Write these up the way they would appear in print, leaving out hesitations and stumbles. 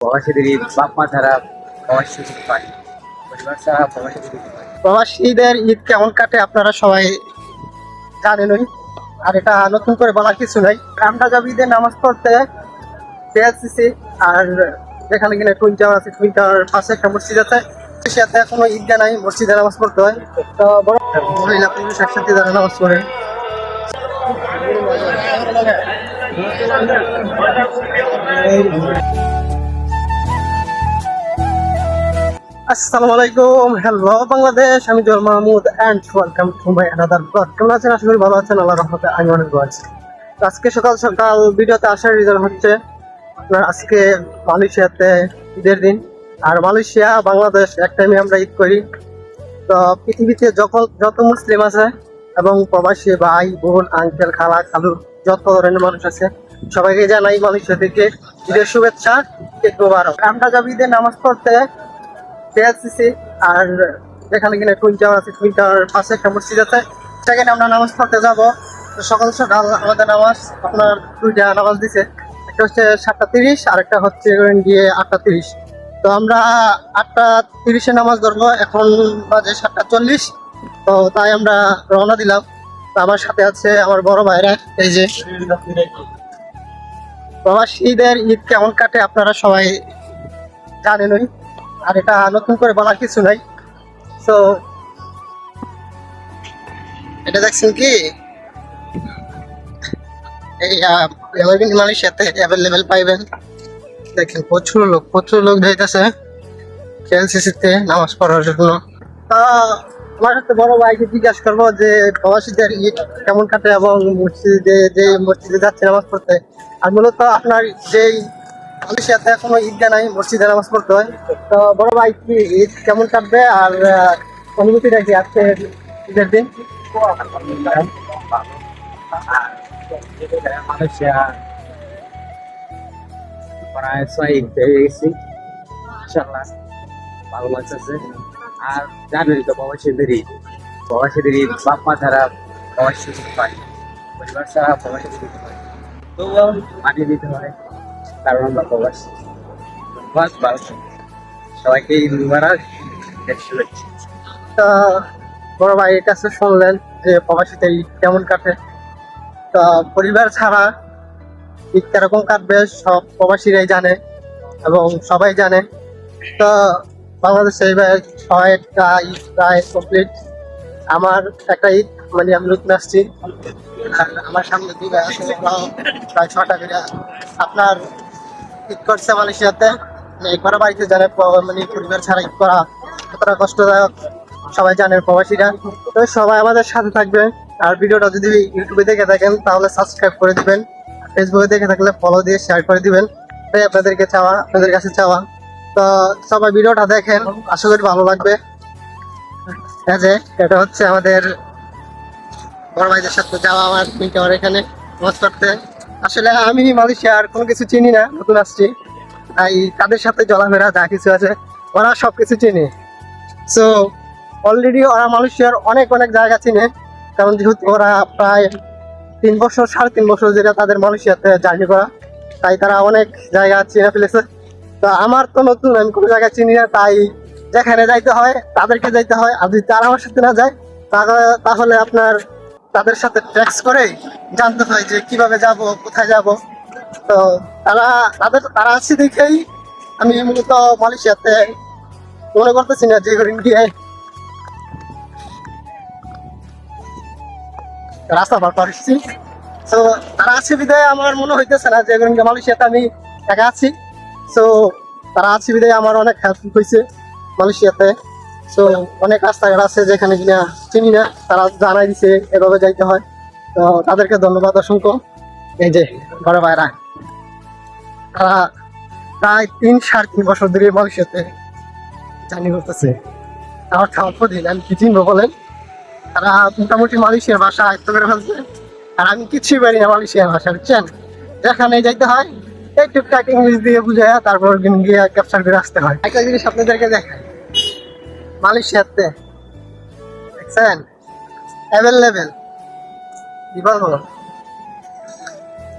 প্রবাসীদের ঈদ বাপ মা ছাড়া প্রবাসী দিতে পারি, পরিবার ছাড়া প্রবাসী দিতে পারি। প্রবাসীদের ঈদ কেমন কাটে আপনারা সবাই জানেনই, আর এটা নতুন করে বলার কিছু নাই। আমরা যাব ঈদের নামাজ পড়তে সিএলসিসি, আর যেখানে কিনা টুইন টাওয়ার আছে, টুইন টাওয়ার পাশে একটা মসজিদ আছে, সাথে কোনো ঈদগাহ নাই, মসজিদে নামাজ পড়তে হয়। তো বড় মহিলা পুরুষ একসাথে যারা নামাজ পড়ে। আসসালামু আলাইকুম, হ্যালো বাংলাদেশ, আমি জল Mahmud and welcome to my another blog. কেমন আছেন? আশা করি ভালো আছেন, আল্লাহর রহমতে আমি অনেক ভালো আছি। তো আজকে সকাল সকাল ভিডিওতে আসার রিজন হচ্ছে আপনার আজকে মালয়েশিয়াতে ঈদের দিন, আর মালয়েশিয়া বাংলাদেশ এক টাইমে আমরা ঈদ করি। তো পৃথিবীতে যত মুসলিম আছে এবং প্রবাসী ভাই বোন আঙ্কেল খালা খালু যত ধরনের মানুষ আছে সবাইকে জানাই মালয়েশিয়া থেকে ঈদের শুভেচ্ছা, ঈদ মোবারক। আমরা যাব ঈদের নামাজ পড়তে সিএলসিসি, আর যেখানে কিনা টুইন টাওয়ার আছে, টুইন টাওয়ার পাশে একটা মসজিদ আছে, সেখানে আমরা নামাজ পড়তে যাবো। তো সকাল সকাল আমাদের নামাজ আপনার দুইটা নামাজ দিছে, একটা হচ্ছে 7:30 আর একটা হচ্ছে গিয়ে 8:30। তো আমরা 8:30-এ নামাজ ধরবো, এখন বাজে 7:40। তো তাই আমরা রওনা দিলাম। তো আমার সাথে আছে আমার বড় ভাইরা। এই যে প্রবাসীদের ঈদ কেমন কাটে আপনারা সবাই জানেনই, আর এটা নতুন করে বলার কিছু নাই। তো এটা দেখছেন কি এই মালয়েশিয়াতে অ্যাভেলেবেল পাইবেন। দেখেন প্রচুর লোক যাইতেছে সিএলসিসিতে নামাজ পড়ার জন্য। আমার সাথে বড় ভাইকে জিজ্ঞাসা করবো যে প্রবাসীদের ঈদ কেমন কাটে এবং মসজিদে যাচ্ছে নামাজ পড়তে। আর মূলত আপনার যেই মালয়েশিয়াতে কোনো ঈদগাহ নাই, মসজিদে নামাজ পড়তে হয়। তো বড় ভাই, কি ঈদ কেমন কাটবে আর অনুভূতিটা কি আজকে ঈদের দিন? মালয়েশিয়া প্রায় 6 ঈদ হয়ে গেছি, ইনশাল্লাহ ভালো লাগতেছে। আর জানেন তো প্রবাসীদের ঈদ বাপ মা ছাড়া প্রবাসী দিতে পারি, পরিবার ছাড়া প্রবাসী দিতে পারি, তবুও মানিয়ে দিতে হয়, কারণ আমরা প্রবাসী। বাস বাস সবাইকে ঈদ মুবারক, ঈদের শুভেচ্ছা। তো বড় ভাইয়ের কাছে শুনলেন যে প্রবাসীতে ঈদ কেমন কাটে। তো পরিবার ছাড়া ঈদ কিরকম কাটবে সব প্রবাসীরাই জানে এবং সবাই জানে। তো বাংলাদেশে এবার ছয়টা ঈদ প্রায় কমপ্লিট। আমার একটা ঈদ মানে আমি নতুন আসছি, আর আমার সামনে দুই ভাই আছে, ওরাও প্রায় 6টা করে আপনার ঈদ করছে মালয়েশিয়াতে। মানে একবার বাড়িতে জানে মানে পরিবার ছাড়া ঈদ করা কতটা কষ্টদায়ক সবাই জানে প্রবাসীরা। তো সবাই আমাদের সাথে থাকবে। আর ভিডিওটা যদি ইউটিউবে দেখে থাকেন তাহলে সাবস্ক্রাইব করে দিবেন, ফেসবুকে দেখে থাকলে ফলো দিয়ে শেয়ার করে দিবেন, তাই আপনাদের কাছে চাওয়া। তো সবাই ভিডিওটা দেখেন, আশা করি ভালো লাগবে। যে এটা হচ্ছে আমাদের বড় ভাইদের সাথে যাওয়া আমার আমার এখানে নামাজ পড়তে। আসলে আমি মালয়েশিয়ার কোনো কিছু চিনি না, নতুন আসছি, তাই তাদের সাথে চলাফেরা যা কিছু আছে ওরা সব কিছু চিনি। সো অলরেডি ওরা মালয়েশিয়ার অনেক জায়গা চিনে, কারণ যেহেতু ওরা প্রায় 3 বছর 3.5 বছর যেটা তাদের মালয়েশিয়াতে জার্নি করা, তাই তারা অনেক জায়গা চিনে ফেলেছে। তো আমার তো নতুন, আমি কোনো জায়গায় চিনি না, তাই যেখানে যাইতে হয় তাদেরকে যাইতে হয়। আর যদি তারা আমার সাথে না যায় তাহলে আপনার তাদের সাথে ট্যাক্স করে জানতে হয় যে কিভাবে যাব, কোথায় যাব। তো তারা আছে দেখেই আমি মূলত মালয়েশিয়াতে মনে করতেছি না যে গিয়ে রাস্তা পার পারছি। তো তারা আছে বিদায় আমার মনে হইতেছে না যে মালয়েশিয়াতে আমি একা আছি। সো তারা আছে বিদায় আমার অনেক হেল্প হয়েছে মালয়েশিয়াতে। সো অনেক রাস্তাঘাট আছে যেখানে কিনা চিনি না, তারা জানাই দিছে এভাবে যাইতে হয়। তো তাদেরকে ধন্যবাদ অসংখ্য। এই যে বড় ভাইরা, তারা প্রায় 3-3.5 বছর ধরে মালয়েশিয়াতে জার্নি করতেছে। আমার খাওয়ার দিন আমি কি চিনবো বলেন? তারা মোটামুটি মালয়েশিয়ার ভাষা আয়ত্ত করে ফেলছে, আর আমি কিছুই পারি না মালয়েশিয়ার ভাষা, বুঝছেন? যেখানে যাইতে হয় এই টুকটাক ইংলিশ দিয়ে বুঝায় তারপর গিয়ে ক্যাপচার করে আসতে হয়। একটা জিনিস আপনাদেরকে দেখায়, মালয়েশিয়াতে দেখছেন অ্যাভেলেবেল কি বলবো,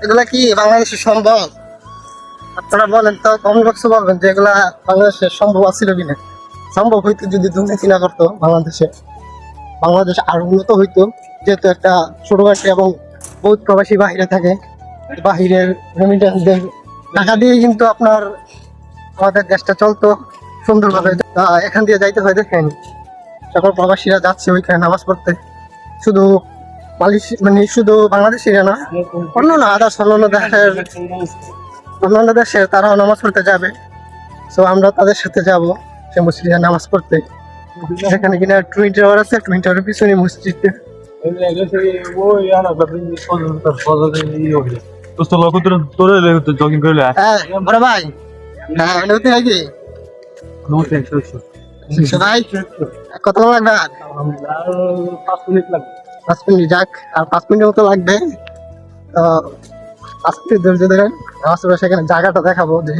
এগুলা কি বাংলাদেশে সম্ভব? আপনারা বলেন তো, কমেন্ট বক্সে বলবেন যে এগুলা বাংলাদেশে সম্ভব আছিল কিনা। সম্ভব হইতো যদি দুর্নীতি না করতো বাংলাদেশে, বাংলাদেশ আরো উন্নত হইতো। যেহেতু একটা ছোট কান্ট্রি এবং বহুত প্রবাসী বাহিরে থাকে, বাহিরের রেমিটেন্স টাকা দিয়ে কিন্তু আপনার আমাদের দেশটা চলতো সুন্দরভাবে। এখান দিয়ে যাইতে হয়, দেখেন সকল প্রবাসীরা যাচ্ছে ওইখানে নামাজ পড়তে। শুধু মানে শুধু বাংলাদেশিরা না, অন্যান্য আদার্স অন্যান্য দেশের তারাও নামাজ পড়তে যাবে। সো আমরা তাদের সাথে যাব সে মসজিদে নামাজ পড়তে। সেখানে কিনা টুইন টাওয়ার আছে, টুইন টাওয়ারের পিছনে মসজিদটা। হ্যাঁ বড় ভাই, হ্যাঁ নতুন নাকি ভাই, কত লাগবে? 5 মিনিট যাক, আর 5 মিনিটের মতো লাগবে। তো 5 মিনিট ধৈর্য ধরেন, নামাজ পড়ে সেখানে জায়গাটা দেখাবো যে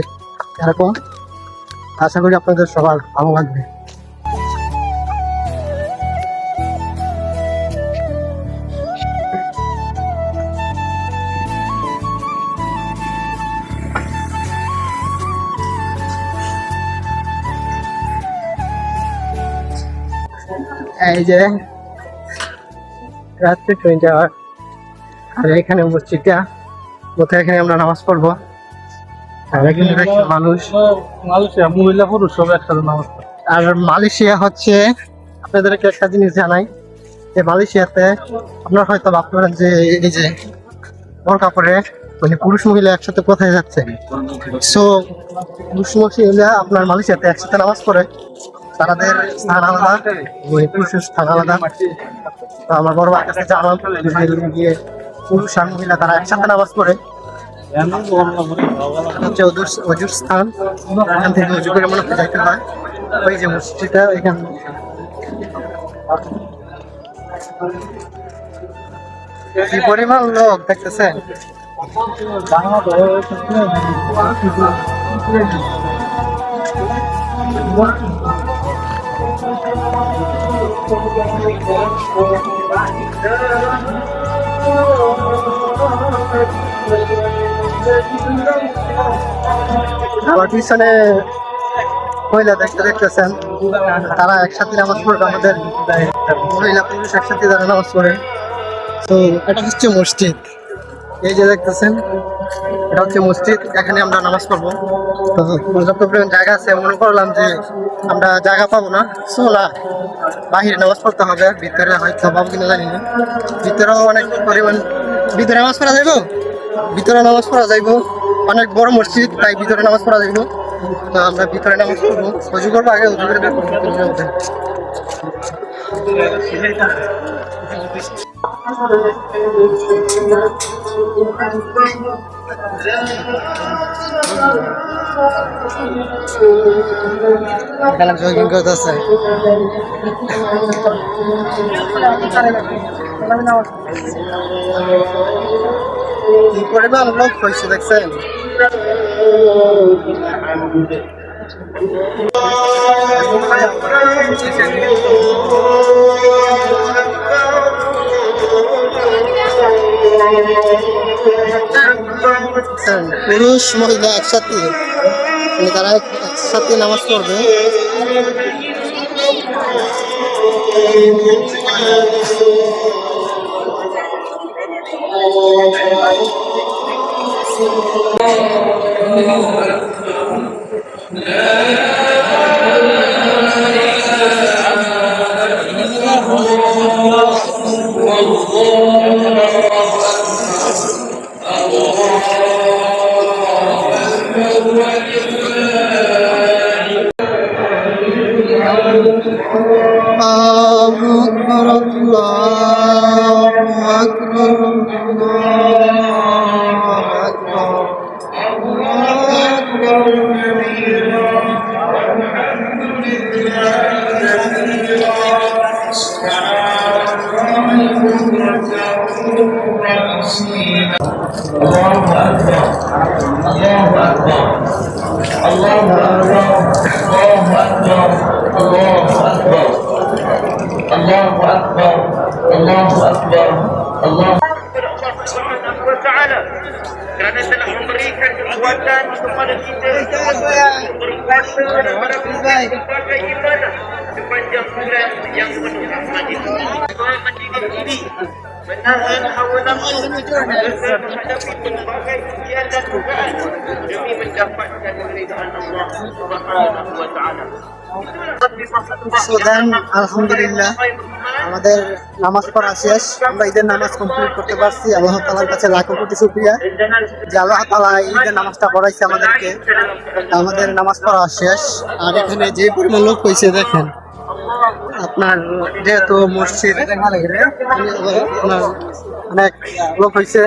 এরকম। আশা করি আপনাদের সবার ভালো লাগবে। এই যে রাত্রি 20 আওয়ার, আর এখানে মসজিদটা, কোথায় এখানে আমরা নামাজ পড়বো। আর এখানে দেখছি মানুষ, মালয়েশিয়া মহিলা পুরুষ সব একসাথে নামাজ পড়ে। আর মালয়েশিয়া হচ্ছে, আপনাদেরকে একটা জিনিস জানাই যে মালয়েশিয়াতে আপনার হয়তো ভাবতে পারেন যে এই যে বোরকা পরে মানে পুরুষ মহিলা একসাথে কোথায় যাচ্ছে। সো পুরুষ মহিলা আপনার মালয়েশিয়াতে একসাথে নামাজ পড়ে, তাদের স্থান আলাদা, ওই পুরুষের স্থান আলাদা। তো আমার বড় ভাইয়ের কাছে জানালাম গিয়ে পুরুষ আর মহিলা তারা একসাথে নামাজ পড়ে। হচ্ছে অজুর স্থান, এখান থেকে অজু করে মনে যাইতে হয়। ওই যে মসজিদটা এখান, কি পরিমাণ লোক দেখতেছেন। আমার পিছনে মহিলা দেখতেছেন, তারা একসাথে নামাজ পড়বে। আমাদের মহিলা পুরুষ একসাথে তারা নামাজ পড়ে। তো এটা হচ্ছে মসজিদ, এই যে দেখতেছেন এটা হচ্ছে মসজিদ, এখানে আমরা নামাজ পড়বো। তো পর্যাপ্ত পরিমাণ জায়গা আছে, মনে করলাম যে আমরা জায়গা পাবো না, সো না বাহিরে নামাজ পড়তে হবে। ভিতরে হয়তো পাবো কিনা জানি না, ভিতরেও অনেক পরিমাণ, ভিতরে নামাজ পড়া যাইব, ভিতরে নামাজ পড়া যাইব। অনেক বড় মসজিদ, তাই ভিতরে নামাজ পড়া যাইব। তো আমরা ভিতরে নামাজ পড়বো, অজু করবো আগে, অজু করে দেখবো। এখানে জগিং করতেছে। কি পরিমাণ লোক হয়েছে দেখছেন। পুরুষ মহিলা একসাথে, তারা একসাথে নামাজ পড়বে। وتعالى كانت العمر berikan kekuatan kepada kita berpuasa dan melakukan berbagai ibadah sepanjang bulan yang penuh rahmat itu. Mendidik diri, menahan hawa nafsu agar menghadapi berbagai ujian dan godaan demi mendapatkan keridhaan Allah Subhanahu wa taala. So then, আলহামদুলিল্লাহ আমাদের নামাজ পড়া শেষ। আমরা ঈদের নামাজ complete করতে পারছি। আল্লাহ তাআলার কাছে লাখো কোটি শুকরিয়া যে আল্লাহ তাআলা ঈদের নামাজটা পড়াইছে আমাদেরকে। আমাদের নামাজ পড়া শেষ। আর এখানে যে পরিমাণ লোক হয়েছে দেখেন, আপনার যেহেতু মসজিদ আপনার অনেক লোক হয়েছে,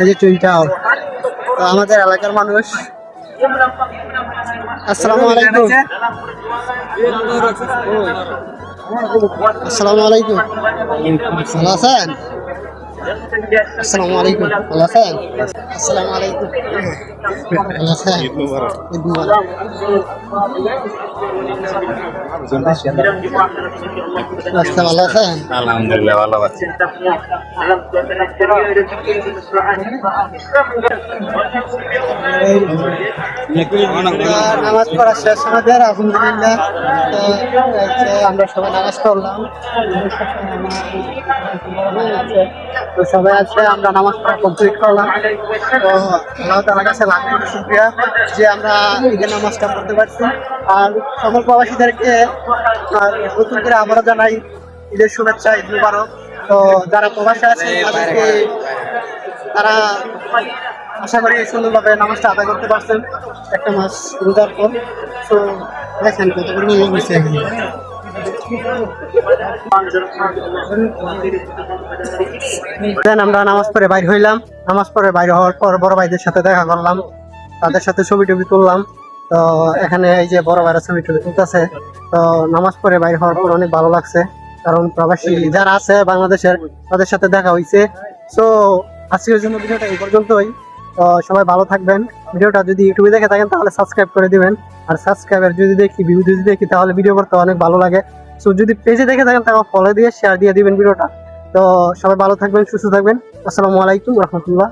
এই যে টুইন টাওয়ার। তো আমাদের এলাকার মানুষ। আসসালামু আলাইকুম। আসসালামু আলাইকুম, ভালো আছেন? আসসালামু আলাইকুম, ভালো আছেন? আসসালামু আলাইকুম, ভালো আছেন? ঈদ মুবারক। আচ্ছা, ভালো আছেন? আলহামদুলিল্লাহ ভালো আছি। নামাজ পড়া শেষ আমাদের, আলহামদুলিল্লাহ। তো আমরা সবাই নামাজ পড়লাম, তো সবাই আছে, আমরা নামাজ পড়া কমপ্লিট করলাম। তো আল্লাহ তাআলার কাছে লাখ কোটি শুকরিয়া যে আমরা ঈদের নামাজটা পড়তে পারছি। আর সকল প্রবাসীদেরকে নতুন করে আবারও জানাই ঈদের শুভেচ্ছা, ঈদ মুবারক। তো যারা প্রবাসে আছে তারা আশা করি সুন্দরভাবে নামাজটা আদায় করতে পারছেন একটা মাস রোজার পর। তো দেখেন কত পরিমাণ লোক হয়েছে এখানে। আমরা নামাজ পড়ে বাইর হইলাম। নামাজ পড়ে বাইরে হওয়ার পর বড় ভাইদের সাথে দেখা করলাম, তাদের সাথে ছবি টবি তুললাম। তো এখানে এই যে বড় ভাইরা ছবি টবি তুলতেছে। তো নামাজ পড়ে বাইরে হওয়ার পর অনেক ভালো লাগছে, কারণ প্রবাসী যারা আছে বাংলাদেশের তাদের সাথে দেখা হয়েছে। সো আজকের জন্য ভিডিওটা এই পর্যন্তই। তো সবাই ভালো থাকবেন। ভিডিওটা যদি ইউটিউবে দেখে থাকেন তাহলে সাবস্ক্রাইব করে দিবেন। আর সাবস্ক্রাইবার যদি দেখি তাহলে ভিডিও করতে অনেক ভালো লাগে। সো যদি পেজে দেখে থাকেন তাহলে ফলো দিয়ে শেয়ার দিয়ে দিবেন ভিডিওটা। তো সবাই ভালো থাকবেন, সুস্থ থাকবেন। আসসালামু আলাইকুম রহমতুল্লাহ।